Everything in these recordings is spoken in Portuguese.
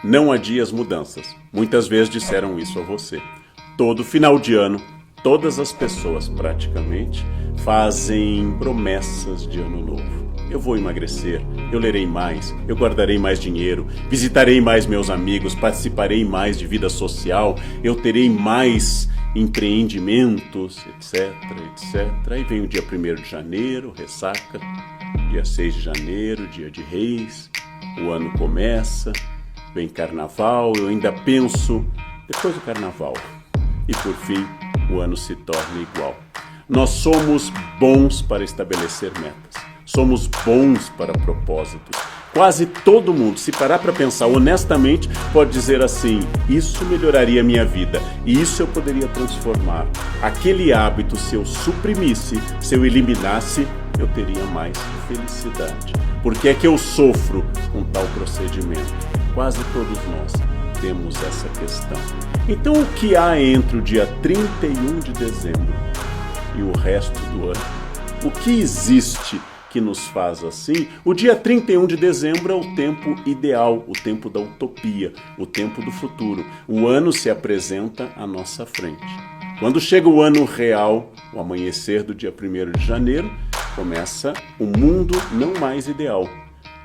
Não adie as mudanças. Muitas vezes disseram isso a você. Todo final de ano, todas as pessoas praticamente fazem promessas de ano novo. Eu vou emagrecer, eu lerei mais, eu guardarei mais dinheiro, visitarei mais meus amigos, participarei mais de vida social, eu terei mais empreendimentos, etc, etc. Aí vem o dia 1º de janeiro, ressaca, dia 6 de janeiro, dia de Reis, o ano começa, vem carnaval, eu ainda penso, depois do carnaval, e por fim o ano se torna igual. Nós somos bons para estabelecer metas, somos bons para propósitos. Quase todo mundo, se parar para pensar honestamente, pode dizer assim: isso melhoraria a minha vida, e isso eu poderia transformar. Aquele hábito, se eu suprimisse, se eu eliminasse, eu teria mais felicidade. Por que é que eu sofro com tal procedimento? Quase todos nós temos essa questão. Então, o que há entre o dia 31 de dezembro e o resto do ano? O que existe que nos faz assim? O dia 31 de dezembro é o tempo ideal, o tempo da utopia, o tempo do futuro. O ano se apresenta à nossa frente. Quando chega o ano real, o amanhecer do dia 1º de janeiro, começa o mundo não mais ideal,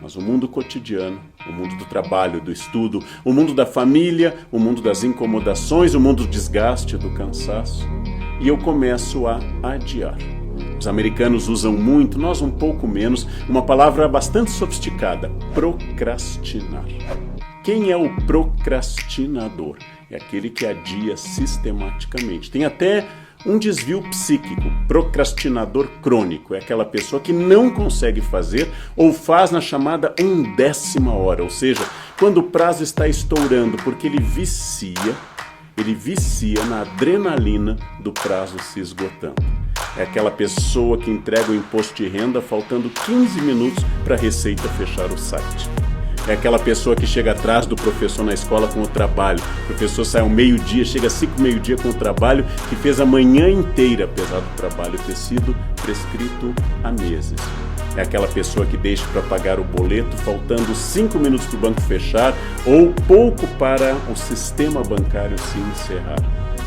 mas o mundo cotidiano, o mundo do trabalho, do estudo, o mundo da família, o mundo das incomodações, o mundo do desgaste, do cansaço. E eu começo a adiar. Os americanos usam muito, nós um pouco menos, uma palavra bastante sofisticada: procrastinar. Quem é o procrastinador? É aquele que adia sistematicamente. Tem até um desvio psíquico. Procrastinador crônico é aquela pessoa que não consegue fazer ou faz na chamada 1/10 hora, ou seja, quando o prazo está estourando, porque ele vicia na adrenalina do prazo se esgotando. É aquela pessoa que entrega o imposto de renda faltando 15 minutos para a Receita fechar o site. É aquela pessoa que chega atrás do professor na escola com o trabalho. O professor sai ao meio-dia, chega às 5h, com o trabalho que fez a manhã inteira, apesar do trabalho ter sido prescrito há meses. É aquela pessoa que deixa para pagar o boleto faltando 5 minutos para o banco fechar ou pouco para o sistema bancário se encerrar.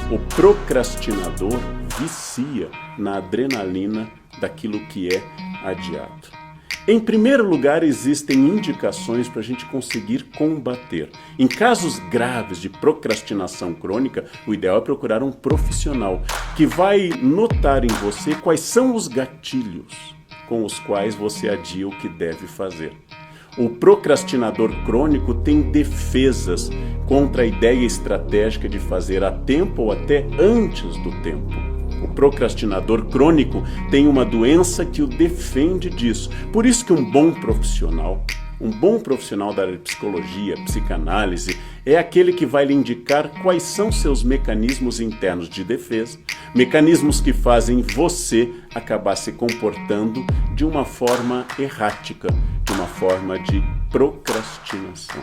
O procrastinador vicia na adrenalina daquilo que é adiado. Em primeiro lugar, existem indicações para a gente conseguir combater. Em casos graves de procrastinação crônica, o ideal é procurar um profissional que vai notar em você quais são os gatilhos com os quais você adia o que deve fazer. O procrastinador crônico tem defesas contra a ideia estratégica de fazer a tempo ou até antes do tempo. O procrastinador crônico tem uma doença que o defende disso. Por isso que um bom profissional da área de psicologia, psicanálise, é aquele que vai lhe indicar quais são seus mecanismos internos de defesa, mecanismos que fazem você acabar se comportando de uma forma errática, de uma forma de procrastinação.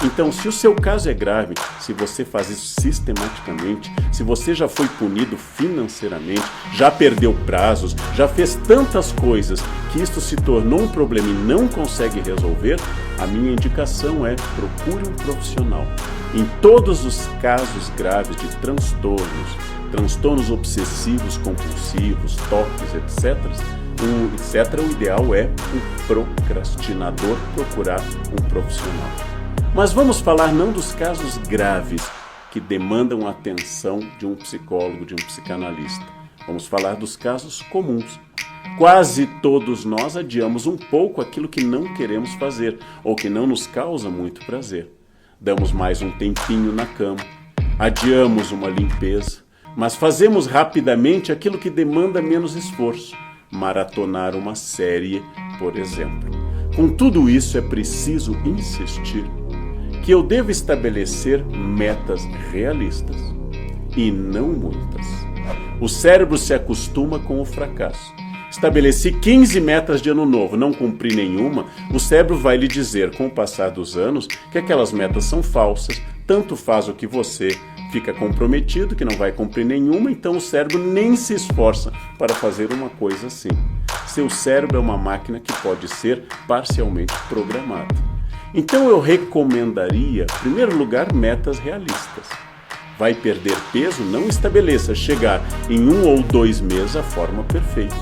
Então, se o seu caso é grave, se você faz isso sistematicamente, se você já foi punido financeiramente, já perdeu prazos, já fez tantas coisas que isto se tornou um problema e não consegue resolver, a minha indicação é: procure um profissional. Em todos os casos graves de transtornos obsessivos, compulsivos, toques, etc., o ideal é o procrastinador procurar um profissional. Mas vamos falar não dos casos graves que demandam a atenção de um psicólogo, de um psicanalista. Vamos falar dos casos comuns. Quase todos nós adiamos um pouco aquilo que não queremos fazer ou que não nos causa muito prazer. Damos mais um tempinho na cama, adiamos uma limpeza, mas fazemos rapidamente aquilo que demanda menos esforço. Maratonar uma série, por exemplo. Com tudo isso, é preciso insistir que eu devo estabelecer metas realistas e não muitas. O cérebro se acostuma com o fracasso. Estabeleci 15 metas de ano novo, não cumpri nenhuma, o cérebro vai lhe dizer, com o passar dos anos, que aquelas metas são falsas, tanto faz o que você fica comprometido, que não vai cumprir nenhuma, então o cérebro nem se esforça para fazer uma coisa assim. Seu cérebro é uma máquina que pode ser parcialmente programada. Então eu recomendaria, em primeiro lugar, metas realistas. Vai perder peso? Não estabeleça chegar em 1 ou 2 meses a forma perfeita.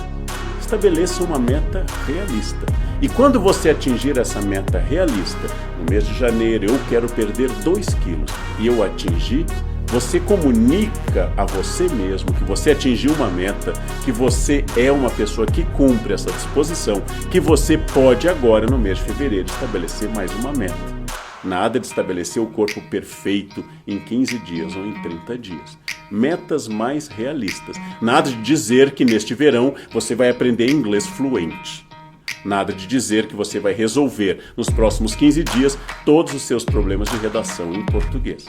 Estabeleça uma meta realista. E quando você atingir essa meta realista, no mês de janeiro eu quero perder 2 quilos e eu atingir, você comunica a você mesmo que você atingiu uma meta, que você é uma pessoa que cumpre essa disposição, que você pode agora no mês de fevereiro estabelecer mais uma meta. Nada de estabelecer o corpo perfeito em 15 dias ou em 30 dias. Metas mais realistas. Nada de dizer que neste verão você vai aprender inglês fluente. Nada de dizer que você vai resolver nos próximos 15 dias todos os seus problemas de redação em português.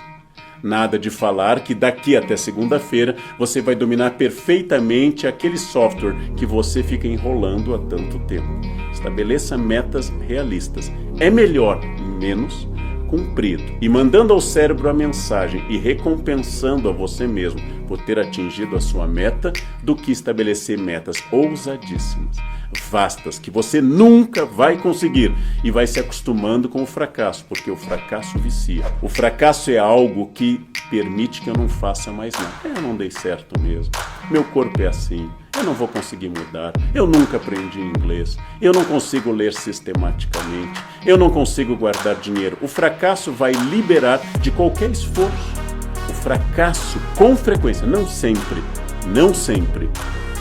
Nada de falar que daqui até segunda-feira você vai dominar perfeitamente aquele software que você fica enrolando há tanto tempo. Estabeleça metas realistas. É melhor menos cumprido e mandando ao cérebro a mensagem e recompensando a você mesmo por ter atingido a sua meta do que estabelecer metas ousadíssimas, vastas, que você nunca vai conseguir e vai se acostumando com o fracasso, porque o fracasso vicia. O fracasso é algo que permite que eu não faça mais nada. Eu não dei certo mesmo, meu corpo é assim, eu não vou conseguir mudar, eu nunca aprendi inglês, eu não consigo ler sistematicamente, eu não consigo guardar dinheiro. O fracasso vai liberar de qualquer esforço. O fracasso, com frequência, não sempre,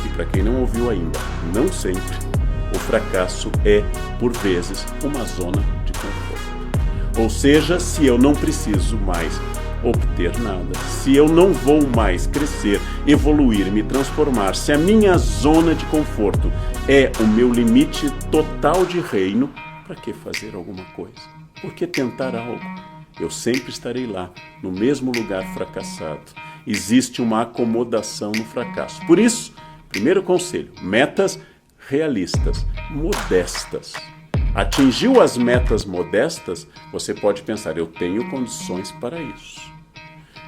e para quem não ouviu ainda, não sempre, o fracasso é, por vezes, uma zona de conforto. Ou seja, se eu não preciso mais obter nada, se eu não vou mais crescer, evoluir, me transformar, se a minha zona de conforto é o meu limite total de reino, para que fazer alguma coisa? Por que tentar algo? Eu sempre estarei lá, no mesmo lugar fracassado. Existe uma acomodação no fracasso. Por isso, primeiro conselho, metas realistas, modestas. Atingiu as metas modestas, você pode pensar, eu tenho condições para isso.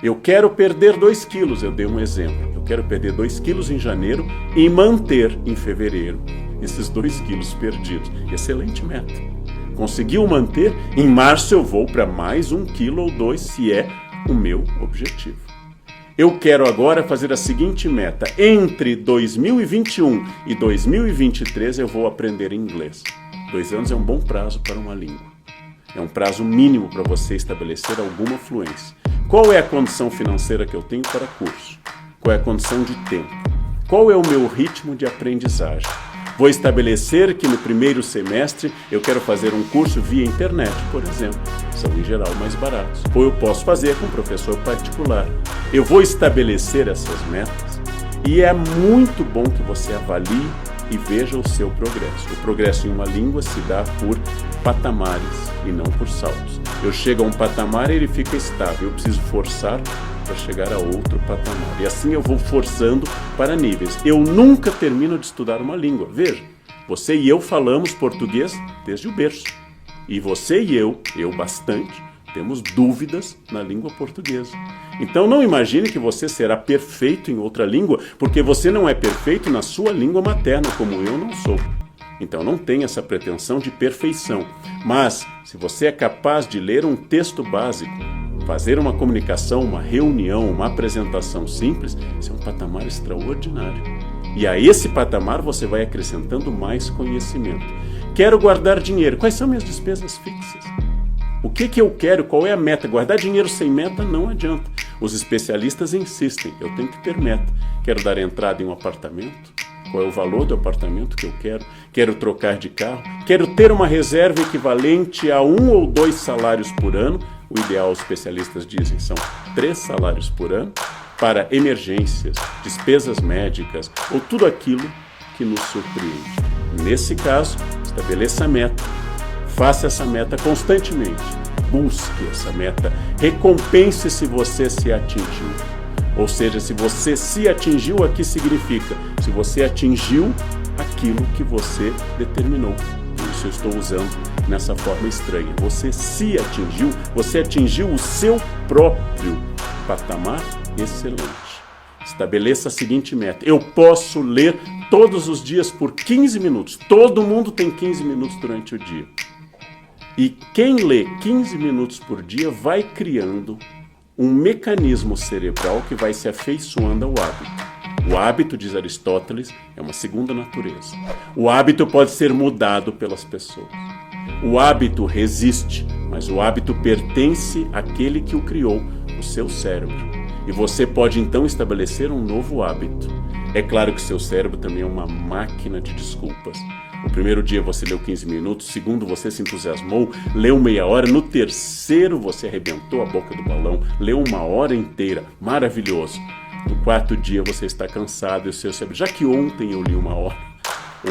Eu quero perder 2 quilos, eu dei um exemplo. Eu quero perder 2 quilos em janeiro e manter em fevereiro esses 2 quilos perdidos. Excelente meta. Conseguiu manter, em março eu vou para mais 1 quilo ou 2, se é o meu objetivo. Eu quero agora fazer a seguinte meta. Entre 2021 e 2023 eu vou aprender inglês. 2 anos é um bom prazo para uma língua. É um prazo mínimo para você estabelecer alguma fluência. Qual é a condição financeira que eu tenho para curso? Qual é a condição de tempo? Qual é o meu ritmo de aprendizagem? Vou estabelecer que no primeiro semestre eu quero fazer um curso via internet, por exemplo. São em geral mais baratos. Ou eu posso fazer com um professor particular. Eu vou estabelecer essas metas e é muito bom que você avalie e veja o seu progresso. O progresso em uma língua se dá por patamares e não por saltos. Eu chego a um patamar e ele fica estável. Eu preciso forçar para chegar a outro patamar. E assim eu vou forçando para níveis. Eu nunca termino de estudar uma língua. Veja, você e eu falamos português desde o berço. E você e eu bastante, temos dúvidas na língua portuguesa. Então não imagine que você será perfeito em outra língua, porque você não é perfeito na sua língua materna, como eu não sou. Então não tenha essa pretensão de perfeição. Mas, se você é capaz de ler um texto básico, fazer uma comunicação, uma reunião, uma apresentação simples, isso é um patamar extraordinário. E a esse patamar você vai acrescentando mais conhecimento. Quero guardar dinheiro. Quais são minhas despesas fixas? O que eu quero? Qual é a meta? Guardar dinheiro sem meta não adianta. Os especialistas insistem, eu tenho que ter meta. Quero dar entrada em um apartamento? Qual é o valor do apartamento que eu quero? Quero trocar de carro? Quero ter uma reserva equivalente a 1 ou 2 salários por ano? O ideal, os especialistas dizem, são 3 salários por ano para emergências, despesas médicas ou tudo aquilo que nos surpreende. Nesse caso, estabeleça a meta. Faça essa meta constantemente. Busque essa meta. Recompense se você se atingiu. Ou seja, se você se atingiu, aqui significa se você atingiu aquilo que você determinou. Por isso eu estou usando nessa forma estranha. Você se atingiu, você atingiu o seu próprio patamar excelente. Estabeleça a seguinte meta. Eu posso ler todos os dias por 15 minutos. Todo mundo tem 15 minutos durante o dia. E quem lê 15 minutos por dia vai criando um mecanismo cerebral que vai se afeiçoando ao hábito. O hábito, diz Aristóteles, é uma segunda natureza. O hábito pode ser mudado pelas pessoas. O hábito resiste, mas o hábito pertence àquele que o criou, o seu cérebro. E você pode então estabelecer um novo hábito. É claro que seu cérebro também é uma máquina de desculpas. O primeiro dia você leu 15 minutos, o segundo você se entusiasmou, leu meia hora, no terceiro você arrebentou a boca do balão, leu uma hora inteira, maravilhoso. No quarto dia você está cansado e o seu cérebro, já que ontem eu li uma hora,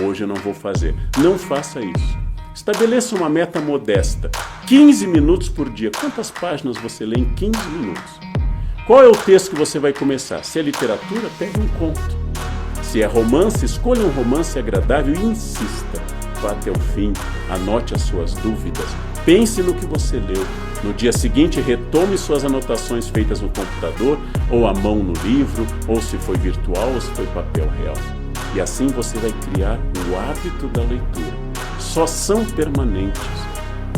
hoje eu não vou fazer. Não faça isso. Estabeleça uma meta modesta, 15 minutos por dia. Quantas páginas você lê em 15 minutos? Qual é o texto que você vai começar? Se é literatura, pegue um conto. Se é romance, escolha um romance agradável e insista. Vá até o fim, anote as suas dúvidas, pense no que você leu. No dia seguinte, retome suas anotações feitas no computador, ou à mão no livro, ou se foi virtual ou se foi papel real. E assim você vai criar o hábito da leitura. Só são permanentes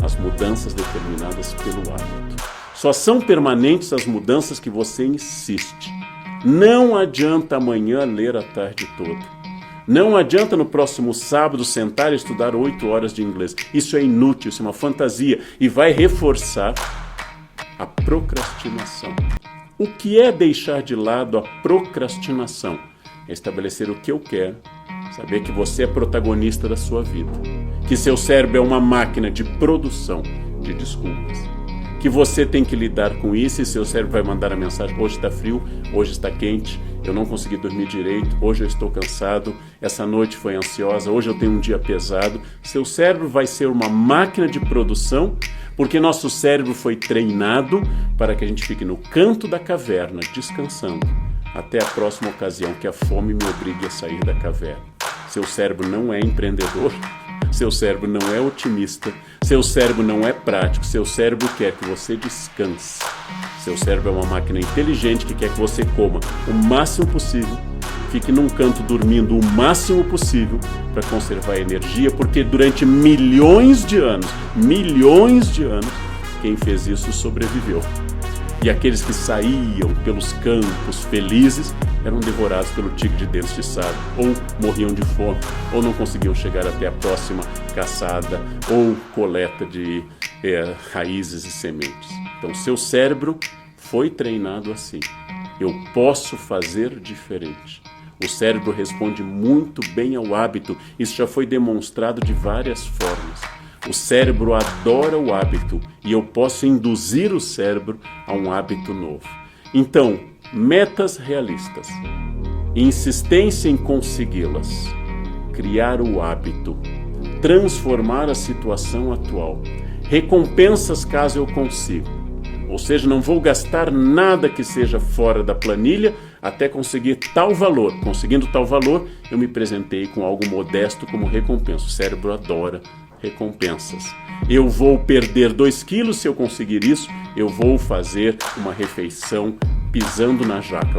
as mudanças determinadas pelo hábito. Só são permanentes as mudanças que você insiste. Não adianta amanhã ler a tarde toda. Não adianta no próximo sábado sentar e estudar 8 horas de inglês. Isso é inútil, isso é uma fantasia e vai reforçar a procrastinação. O que é deixar de lado a procrastinação? É estabelecer o que eu quero, saber que você é protagonista da sua vida, que seu cérebro é uma máquina de produção de desculpas, que você tem que lidar com isso e seu cérebro vai mandar a mensagem: hoje está frio, hoje está quente, eu não consegui dormir direito, hoje eu estou cansado, essa noite foi ansiosa, hoje eu tenho um dia pesado. Seu cérebro vai ser uma máquina de produção, porque nosso cérebro foi treinado para que a gente fique no canto da caverna, descansando, até a próxima ocasião que a fome me obrigue a sair da caverna. Seu cérebro não é empreendedor, seu cérebro não é otimista, seu cérebro não é prático, seu cérebro quer que você descanse. Seu cérebro é uma máquina inteligente que quer que você coma o máximo possível, fique num canto dormindo o máximo possível para conservar energia, porque durante milhões de anos, quem fez isso sobreviveu. E aqueles que saíam pelos campos felizes eram devorados pelo tigre de dentes de sabre, ou morriam de fome, ou não conseguiam chegar até a próxima caçada ou coleta de raízes e sementes. Então, seu cérebro foi treinado assim. Eu posso fazer diferente. O cérebro responde muito bem ao hábito. Isso já foi demonstrado de várias formas. O cérebro adora o hábito e eu posso induzir o cérebro a um hábito novo. Então, metas realistas, insistência em consegui-las, criar o hábito, transformar a situação atual, recompensas caso eu consiga. Ou seja, não vou gastar nada que seja fora da planilha até conseguir tal valor. Conseguindo tal valor, eu me presentei com algo modesto como recompensa. O cérebro adora recompensas. Eu vou perder 2 quilos se eu conseguir isso, eu vou fazer uma refeição pisando na jaca,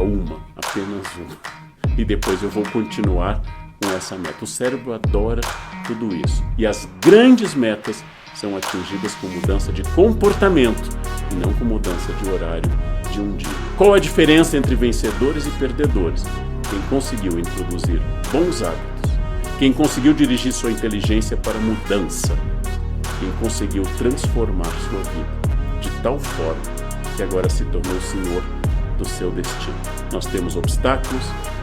apenas uma. E depois eu vou continuar com essa meta. O cérebro adora tudo isso. E as grandes metas são atingidas com mudança de comportamento e não com mudança de horário de um dia. Qual a diferença entre vencedores e perdedores? Quem conseguiu introduzir bons hábitos, quem conseguiu dirigir sua inteligência para mudança, quem conseguiu transformar sua vida de tal forma que agora se tornou senhor do seu destino. Nós temos obstáculos,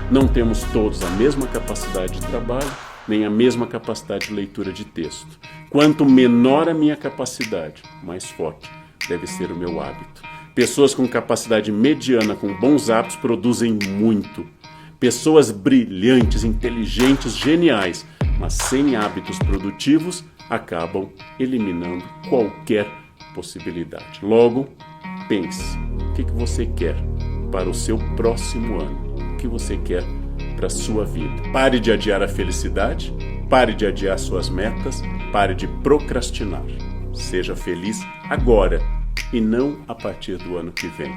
não temos todos a mesma capacidade de trabalho, nem a mesma capacidade de leitura de texto. Quanto menor a minha capacidade, mais forte deve ser o meu hábito. Pessoas com capacidade mediana, com bons hábitos, produzem muito. Pessoas brilhantes, inteligentes, geniais, mas sem hábitos produtivos, acabam eliminando qualquer possibilidade. Logo, pense, o que você quer para o seu próximo ano? O que você quer para a sua vida? Pare de adiar a felicidade, pare de adiar suas metas, pare de procrastinar. Seja feliz agora e não a partir do ano que vem.